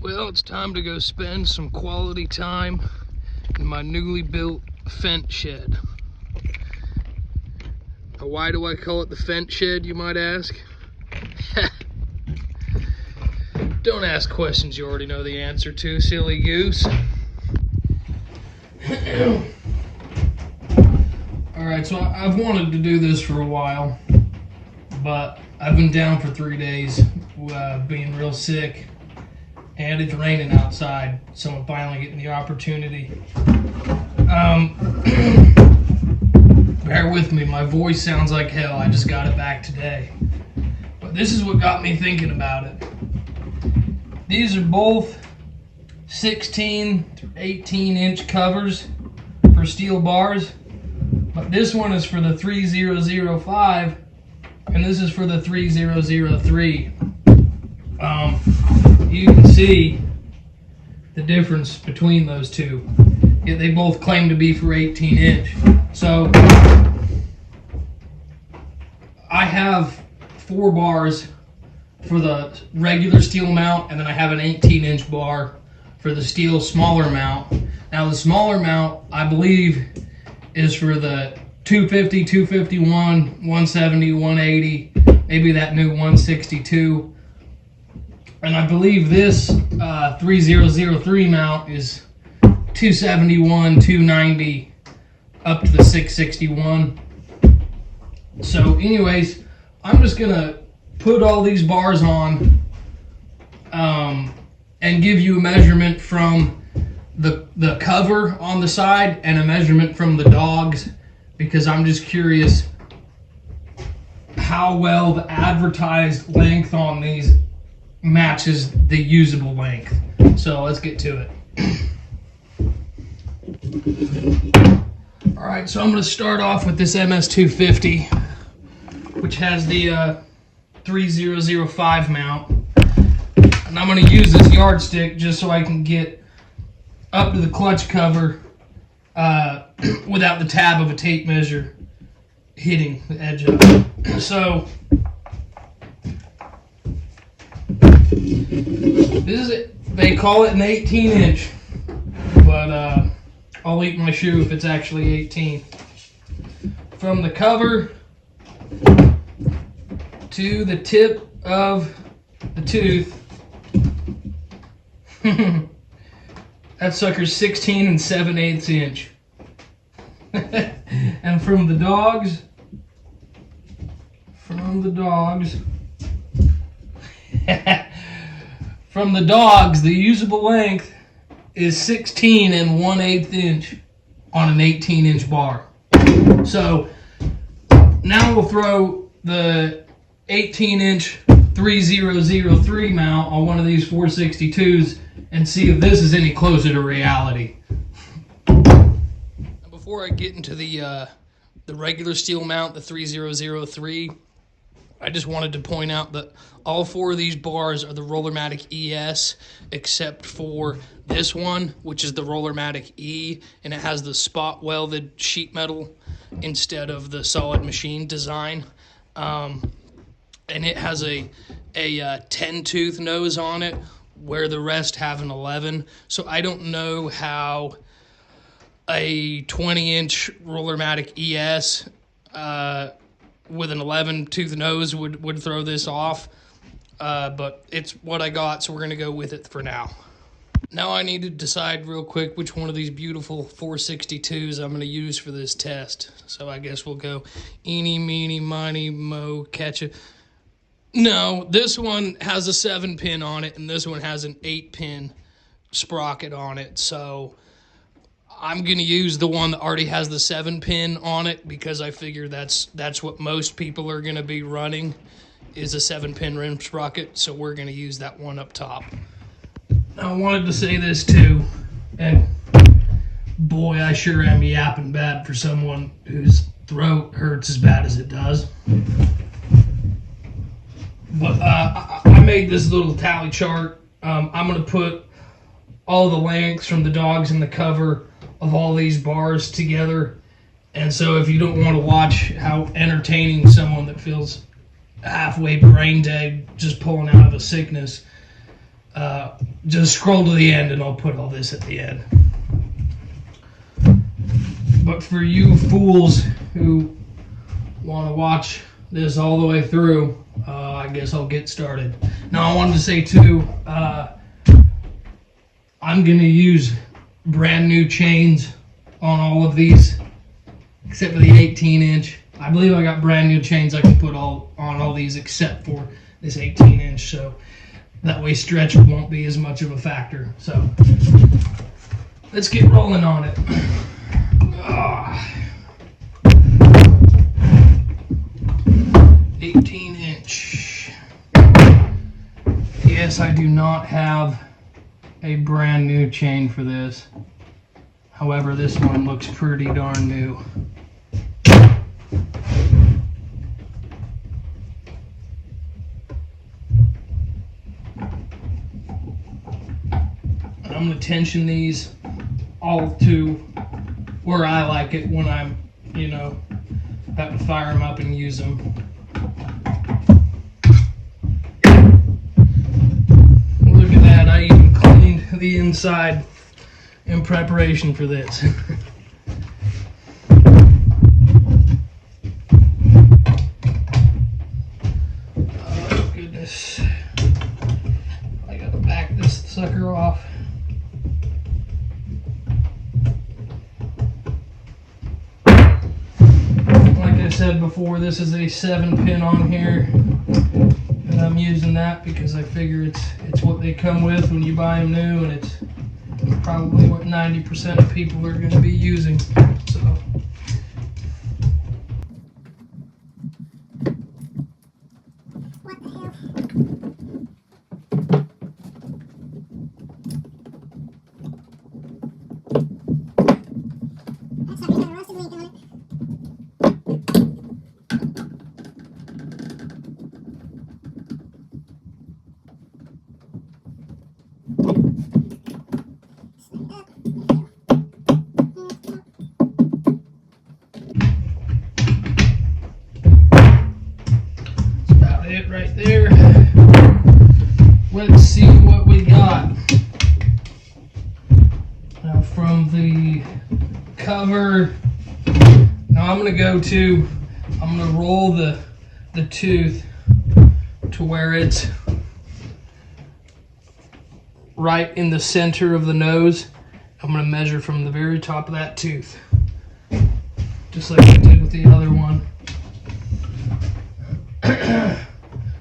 Well, it's time to go spend some quality time in my newly built fence shed. Now, why do I call it the fence shed, you might ask? Don't ask questions you already know the answer to, silly goose. Alright, so I've wanted to do this for a while, but I've been down for 3 days, being real sick. And it's raining outside, so I'm finally getting the opportunity. Bear with me, my voice sounds like hell. I just got it back today. But this is what got me thinking about it. These are both 16 to 18 inch covers for steel bars. But this one is for the 3005, and this is for the 3003. You can see the difference between those two. Yet they both claim to be for 18 inch. So I have 4 bars for the regular steel mount, and then I have an 18 inch bar for the steel smaller mount. Now the smaller mount, I believe, is for the 250, 251, 170, 180, maybe that new 162. And I believe this 3003 mount is 271, 290, up to the 661. So anyways, I'm just gonna put all these bars on and give you a measurement from the cover on the side and a measurement from the dogs, because I'm just curious how well the advertised length on these matches the usable length. So let's get to it. Alright, so I'm going to start off with this MS250, which has the 3005 mount. And I'm going to use this yardstick just so I can get up to the clutch cover without the tab of a tape measure hitting the edge of it. So this is it. They call it an 18 inch, but I'll eat my shoe if it's actually 18. From the cover to the tip of the tooth, that sucker's 16 7/8 inch. And from the dogs, the usable length is 16 1/8 inch on an 18 inch bar. So now we'll throw the 18 inch 3003 mount on one of these 462s and see if this is any closer to reality. Before I get into the regular steel mount, the 3003, I just wanted to point out that all 4 of these bars are the Rollermatic ES, except for this one, which is the Rollermatic E, and it has the spot welded sheet metal instead of the solid machine design. And it has a 10 tooth nose on it, where the rest have an 11. So I don't know how a 20 inch Rollermatic ES with an 11 tooth nose would throw this off, but it's what I got, so we're gonna go with it for now. Now I need to decide real quick which one of these beautiful 462s I'm gonna use for this test. So I guess we'll go eeny, meeny, miny, mo, catch it. No, this one has a 7 pin on it, and this one has an 8 pin sprocket on it, so I'm going to use the one that already has the 7 pin on it, because I figure that's what most people are going to be running, is a 7 pin rim sprocket, so we're going to use that one up top. Now, I wanted to say this too, and boy, I sure am yapping bad for someone whose throat hurts as bad as it does. But I made this little tally chart. I'm going to put all the lengths from the dogs in the cover of all these bars together. And so if you don't want to watch how entertaining someone that feels halfway brain dead just pulling out of a sickness, just scroll to the end and I'll put all this at the end. But for you fools who want to watch this all the way through, I guess I'll get started. Now I wanted to say too, I'm going to use brand new chains on all of these, except for the 18-inch. I believe I got brand new chains I can put on all these except for this 18-inch, so that way stretch won't be as much of a factor. So let's get rolling on it. 18-inch. Yes, I do not have a brand new chain for this. However, this one looks pretty darn new. I'm going to tension these all to where I like it when I'm, about to fire them up and use them. Look at that, I even cleaned the inside in preparation for this. Oh goodness. I gotta back this sucker off. Like I said before, this is a 7-pin on here, and I'm using that because I figure it's what they come with when you buy them new, and it's probably what 90% of people are going to be using. So. What the hell? That's not even rusted link on it. It right there. Let's see what we got. Now from the cover, now I'm going to roll the tooth to where it's right in the center of the nose. I'm going to measure from the very top of that tooth, just like I did with the other one.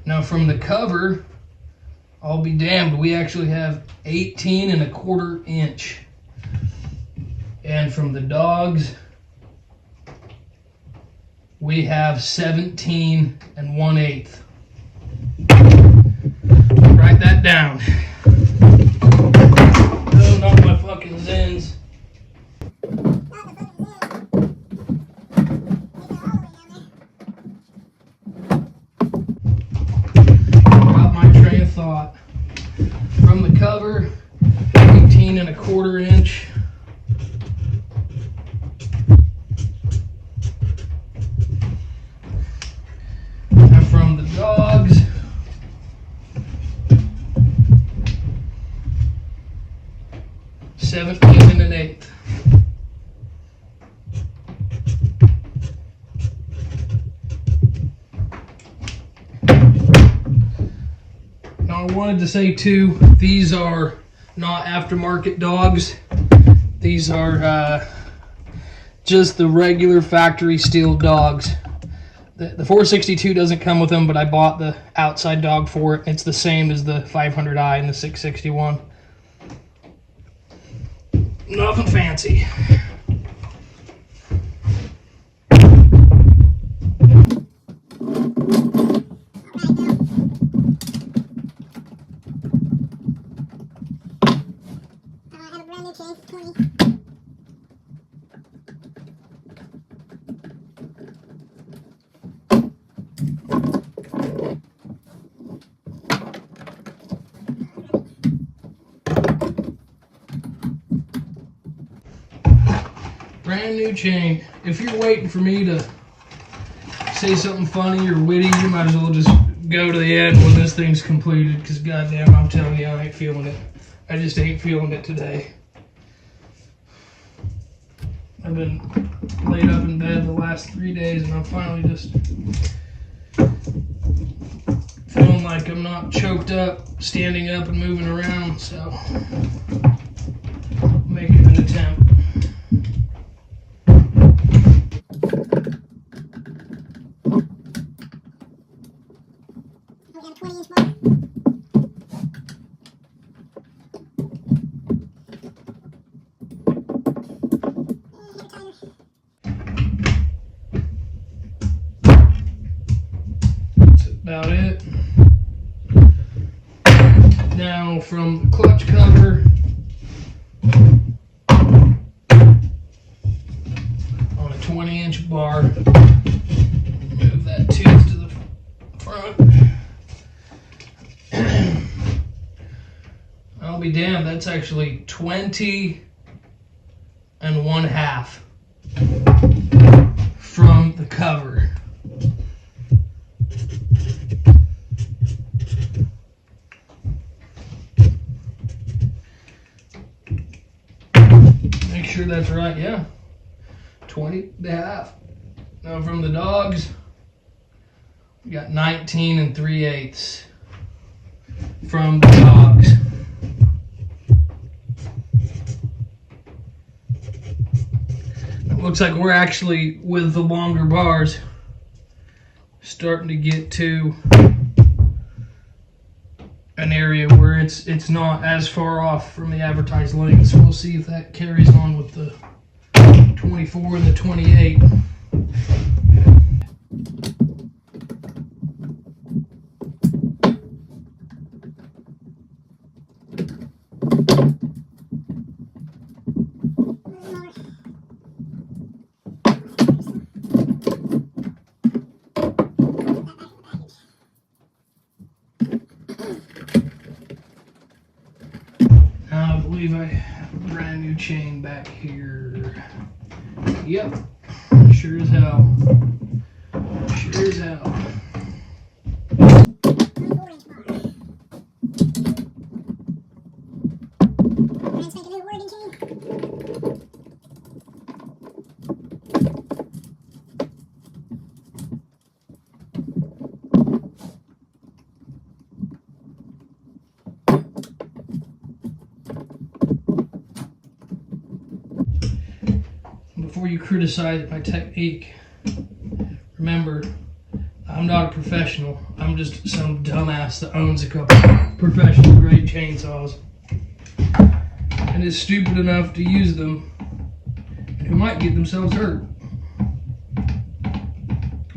Now from the cover, I'll be damned, we actually have 18 1/4 inch. And from the dogs, we have 17 1/8. Write that down. No, not my fucking Zens. Thought. From the cover, 18 1/4 inch. And from the dogs, 17 1/8. I wanted to say too, these are not aftermarket dogs. These are just the regular factory steel dogs. The 462 doesn't come with them, but I bought the outside dog for it. It's the same as the 500i and the 661. Nothing fancy. Brand new chain. If you're waiting for me to say something funny or witty, you might as well just go to the end when this thing's completed, because goddamn, I'm telling you, I ain't feeling it. I just ain't feeling it today. I've been laid up in bed the last 3 days, and I'm finally just feeling like I'm not choked up, standing up and moving around, so making an attempt. We got a 20-inch bar. That's about it. Now from the clutch cover on a 20-inch bar, move that tooth to the front. I'll be damned, that's actually 20 1/2 from the cover. Make sure that's right, yeah. 20 1/2. Now from the dogs, we got 19 3/8 from the dogs. It looks like we're actually, with the longer bars, starting to get to an area where it's not as far off from the advertised lengths. We'll see if that carries on with the 24 and the 28. I believe I have a brand new chain back here. Yep, sure as hell. Sure as hell. 24-inch bar. Let's make a new wording chain. Before you criticize my technique, remember, I'm not a professional. I'm just some dumbass that owns a couple professional grade chainsaws and is stupid enough to use them and who might get themselves hurt.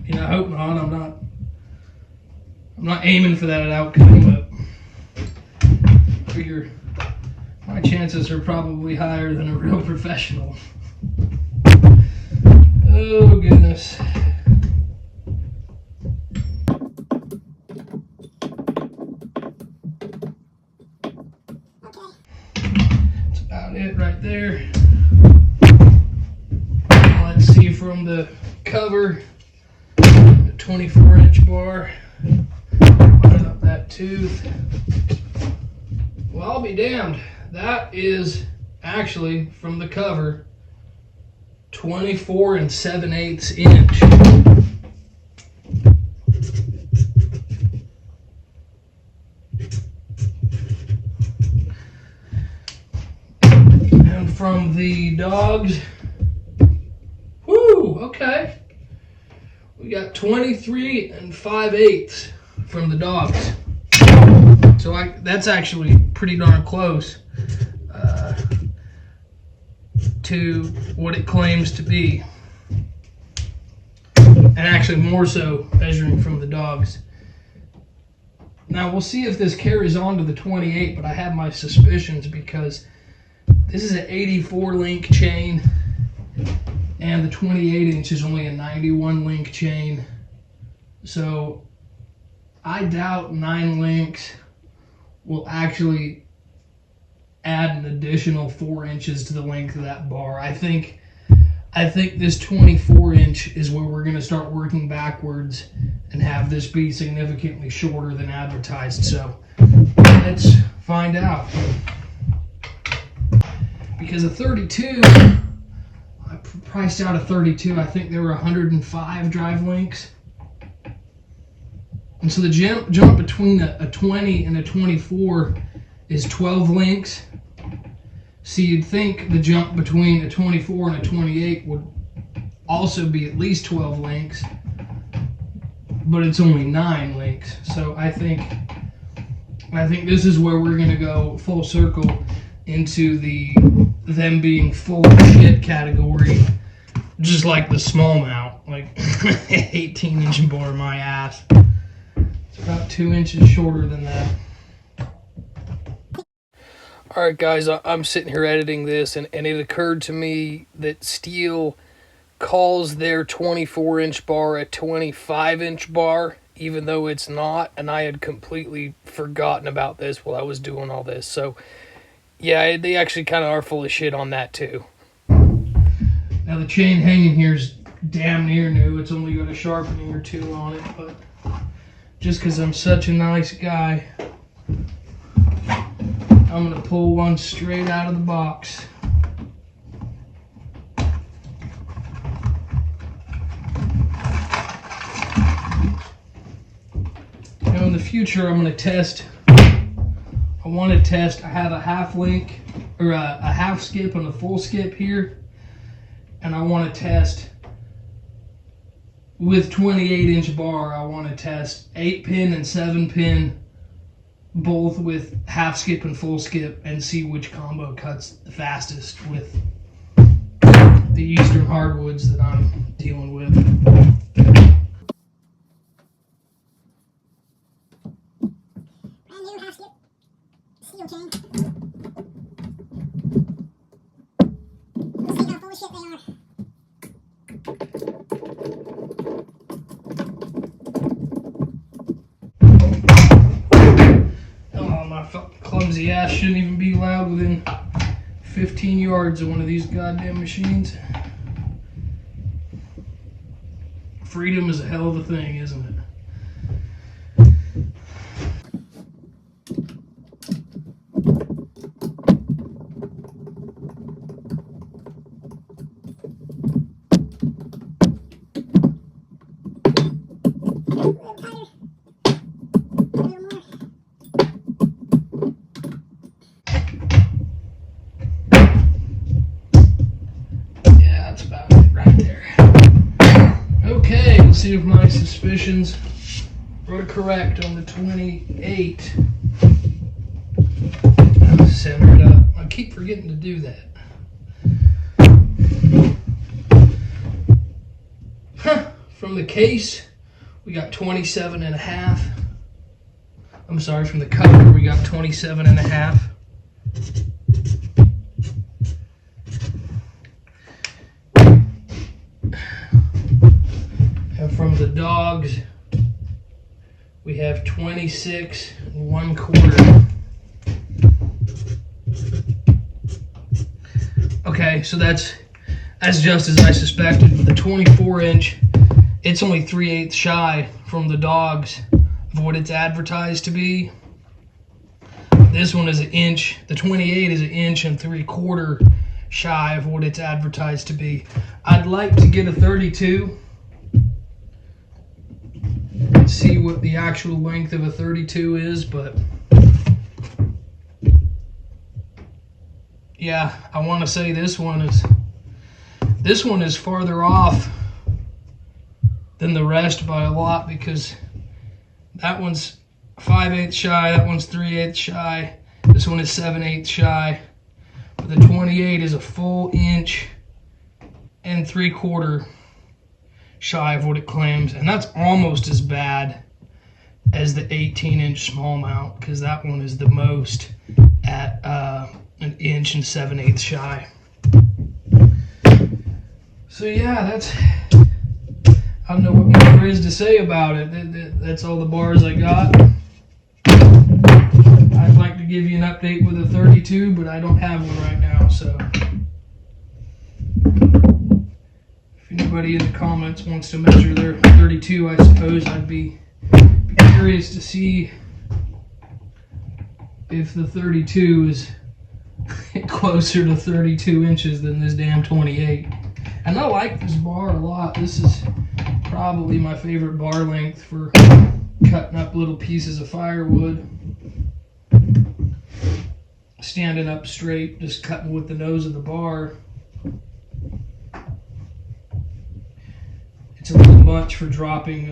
You know, I hope not. I'm not aiming for that outcome, but I figure my chances are probably higher than a real professional. Oh, goodness. Okay. That's about it right there. Let's see from the cover, the 24-inch bar. Line up that tooth. Well, I'll be damned. That is actually from the cover 24 7/8 inch. And from the dogs, whoo, okay. We got 23 5/8 from the dogs. So that's actually pretty darn close to what it claims to be. And actually more so measuring from the dogs. Now we'll see if this carries on to the 28, but I have my suspicions because this is an 84 link chain and the 28 inch is only a 91 link chain. So I doubt 9 links will actually add an additional 4 inches to the length of that bar. I think this 24 inch is where we're going to start working backwards and have this be significantly shorter than advertised. So let's find out. because a 32, I priced out a 32. I think there were 105 drive links. And so the jump between a 20 and a 24 is 12 links. So you'd think the jump between a 24 and a 28 would also be at least 12 links, but it's only 9 links. So I think this is where we're gonna go full circle into them being full of shit category, just like the smallmouth, like 18-inch bar my ass. It's about 2 inches shorter than that. Alright guys, I'm sitting here editing this, and it occurred to me that Sthil calls their 24-inch bar a 25-inch bar, even though it's not, and I had completely forgotten about this while I was doing all this. So yeah, they actually kind of are full of shit on that too. Now the chain hanging here is damn near new. It's only got a sharpening or two on it, but just because I'm such a nice guy, I'm going to pull one straight out of the box. Now in the future, I'm going to test. I have a half link, or a half skip and a full skip here. And I want to test with 28-inch bar. I want to test 8-pin and 7-pin, both with half skip and full skip, and see which combo cuts the fastest with the eastern hardwoods that I'm dealing with. Brand new half skip steel chain. Let's see how full of shit they are. Oh, my fucking clumsy ass shouldn't even be allowed within 15 yards of one of these goddamn machines. Freedom is a hell of a thing, isn't it? See if my suspicions were correct on the 28. Center it up. I keep forgetting to do that. From the case, we got 27 and a half. I'm sorry, from the cover, we got 27 and a half. And from the dogs, we have 26 1/4. Okay, so that's just as I suspected. With the 24-inch, it's only 3/8 shy from the dogs of what it's advertised to be. This one is an inch. The 28 is an inch and 3/4 shy of what it's advertised to be. I'd like to get a 32. See what the actual length of a 32 is, but yeah, I want to say this one is farther off than the rest by a lot, because that one's 5/8 shy, that one's 3/8 shy, this one is 7/8 shy, but the 28 is a full inch and 3/4 shy of what it claims, and that's almost as bad as the 18-inch smallmouth, because that one is the most at an inch and 7/8 shy. So yeah, I don't know what more there is to say about it. That's all the bars I got. I'd like to give you an update with a 32, but I don't have one right now, so if anybody in the comments wants to measure their 32, I suppose I'd be curious to see if the 32 is closer to 32 inches than this damn 28. And I like this bar a lot. This is probably my favorite bar length for cutting up little pieces of firewood. Standing up straight, just cutting with the nose of the bar. It's a little much for dropping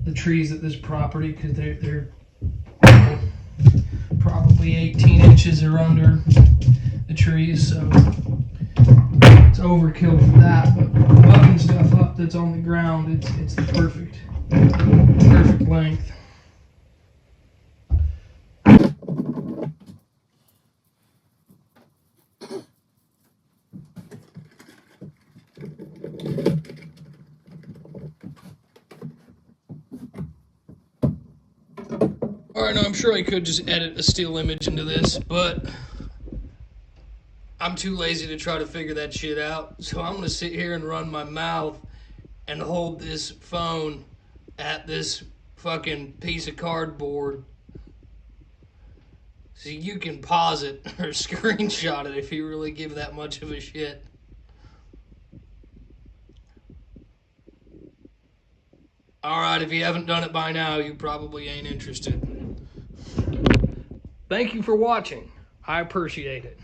the trees at this property because they're probably 18 inches or under the trees, so it's overkill for that. But bucking stuff up that's on the ground, it's the perfect length. Alright, now I'm sure I could just edit a still image into this, but I'm too lazy to try to figure that shit out. So I'm going to sit here and run my mouth and hold this phone at this fucking piece of cardboard so you can pause it or screenshot it if you really give that much of a shit. Alright, if you haven't done it by now, you probably ain't interested. Thank you for watching. I appreciate it.